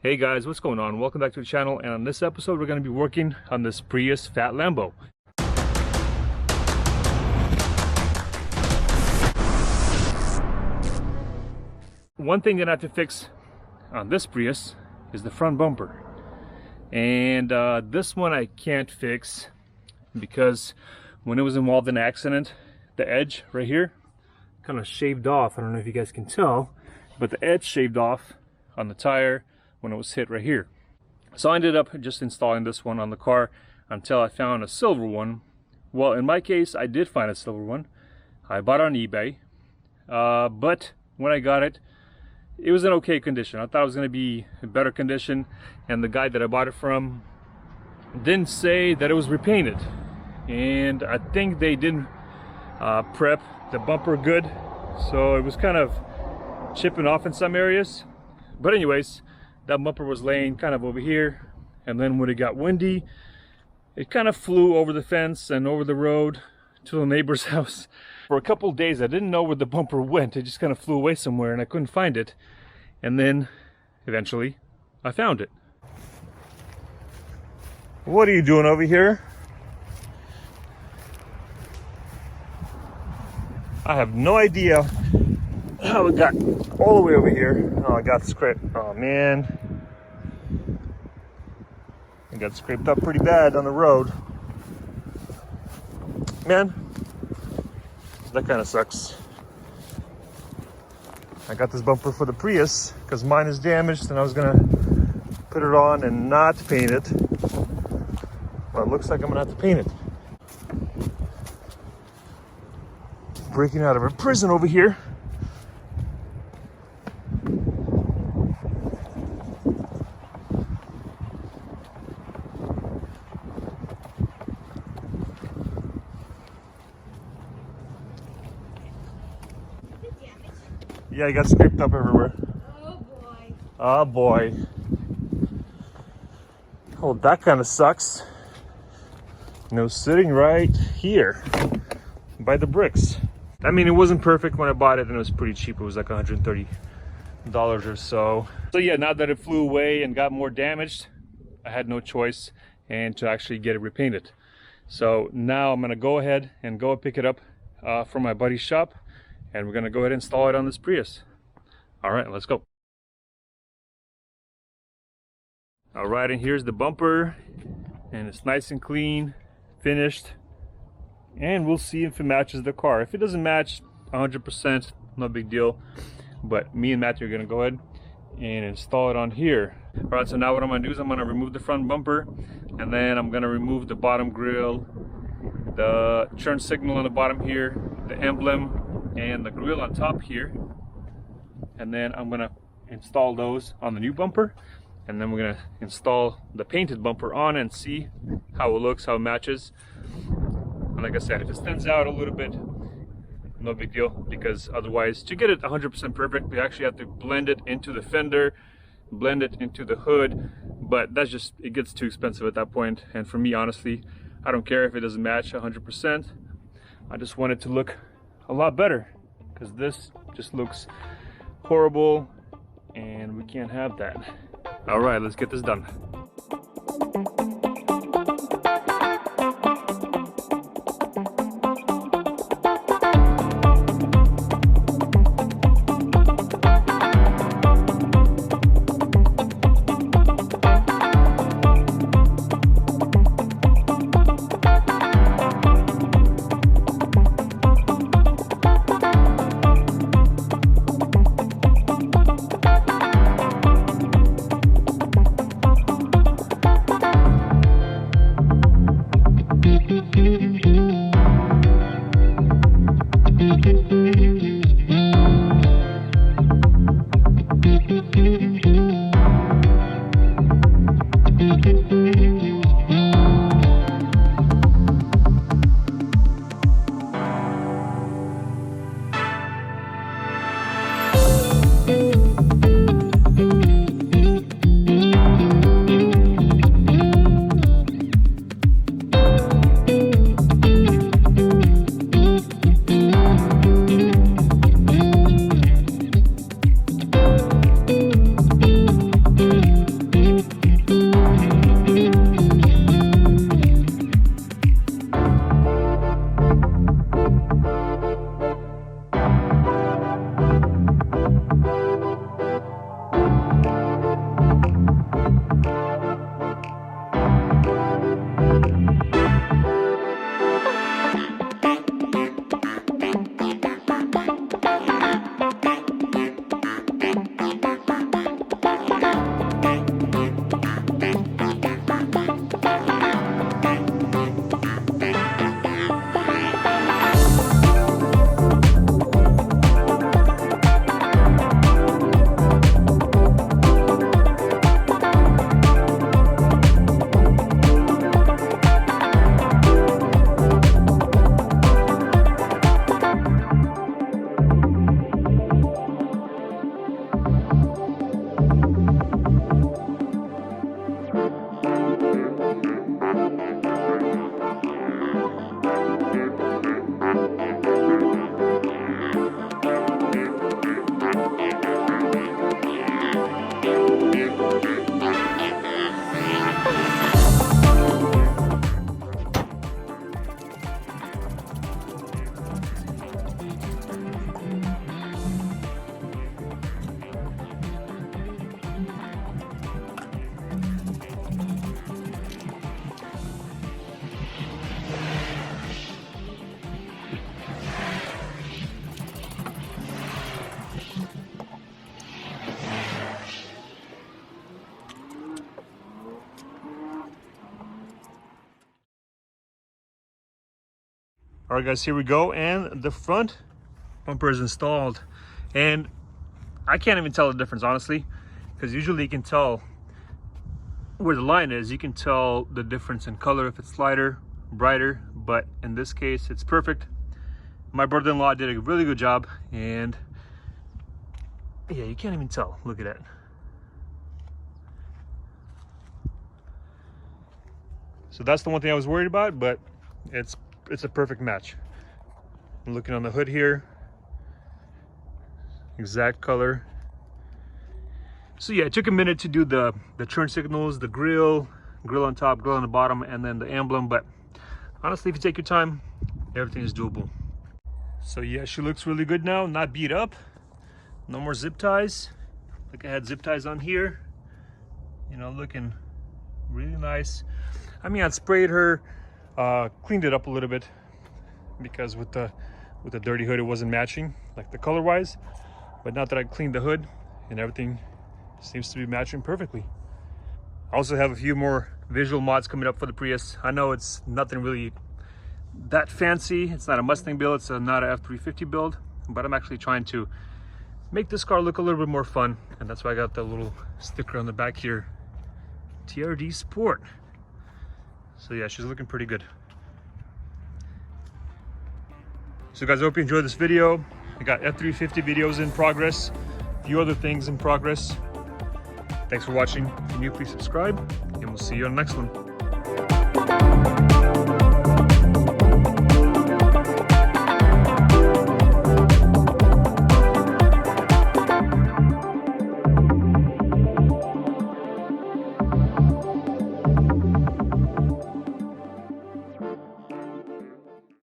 Hey guys, what's going on? Welcome back to the channel, and on this episode we're going to be working on this Prius Fat Lambo. One thing that I have to fix on this Prius is the front bumper, and this one I can't fix because when it was involved in an accident, the edge right here kind of shaved off. I don't know if you guys can tell, but the edge shaved off on the tire when it was hit right here. So I ended up just installing this one on the car until I found a silver one. Well, in my case, I did find a silver one. I bought it on eBay, but when I got it, it was in okay condition. I thought it was going to be in better condition, and the guy that I bought it from didn't say that it was repainted, and I think they didn't prep the bumper good, so it was kind of chipping off in some areas. But anyways, that bumper was laying kind of over here, and then when it got windy, it kind of flew over the fence and over the road to the neighbor's house. For a couple of days I didn't know where the bumper went. It just kind of flew away somewhere and I couldn't find it, and then eventually I found it. What are you doing over here? I have no idea how it got all the way over here. Oh, I got scraped. Oh man, I got scraped up pretty bad on the road. Man, that kind of sucks. I got this bumper for the Prius because mine is damaged, and I was gonna put it on and not paint it. Well, it looks like I'm gonna have to paint it. Breaking out of a prison over here. Yeah, I got scraped up everywhere. Oh boy. Oh boy. Oh, that kind of sucks. You know, sitting right here by the bricks. I mean, it wasn't perfect when I bought it, and it was pretty cheap. It was like $130 or so. So yeah, now that it flew away and got more damaged, I had no choice and to actually get it repainted. So now I'm gonna go ahead and go pick it up from my buddy's shop, and we're gonna go ahead and install it on this Prius. All right, let's go. All right, and here's the bumper, and it's nice and clean, finished, and we'll see if it matches the car. If it doesn't match 100%, no big deal, but me and Matthew are gonna go ahead and install it on here. All right, so now what I'm gonna do is I'm gonna remove the front bumper, and then I'm gonna remove the bottom grille, the turn signal on the bottom here, the emblem, and the grill on top here, and then I'm gonna install those on the new bumper, and then we're gonna install the painted bumper on and see how it looks, how it matches. And like I said, if it stands out a little bit, no big deal, because otherwise, to get it 100% perfect, we actually have to blend it into the fender, blend it into the hood, but that's just, it gets too expensive at that point. And for me, honestly, I don't care if it doesn't match 100%. I just want it to look a lot better, because this just looks horrible and we can't have that. All right, let's get this done. All right, guys, here we go, and the front bumper is installed, and I can't even tell the difference, honestly, because usually you can tell where the line is. You can tell the difference in color if it's lighter, brighter, but in this case, it's perfect. My brother-in-law did a really good job, and yeah, you can't even tell. Look at that. So that's the one thing I was worried about, but it's a perfect match. I'm looking on the hood here, exact color. So yeah, it took a minute to do the turn signals, the grill on top, grill on the bottom, and then the emblem, but honestly, if you take your time, everything is doable. So yeah, she looks really good now, not beat up, no more zip ties. Like I had zip ties on here, you know, looking really nice. I mean, I'd sprayed her, cleaned it up a little bit, because with the dirty hood it wasn't matching, like the color wise, but now that I cleaned the hood and everything seems to be matching perfectly. I also have a few more visual mods coming up for the Prius. I know it's nothing really that fancy, it's not a Mustang build, it's not a F350 build, but I'm actually trying to make this car look a little bit more fun, and that's why I got the little sticker on the back here, TRD Sport. So yeah, she's looking pretty good. So guys, I hope you enjoyed this video. I got F350 videos in progress, a few other things in progress. Thanks for watching. If you're new, please subscribe, and we'll see you on the next one.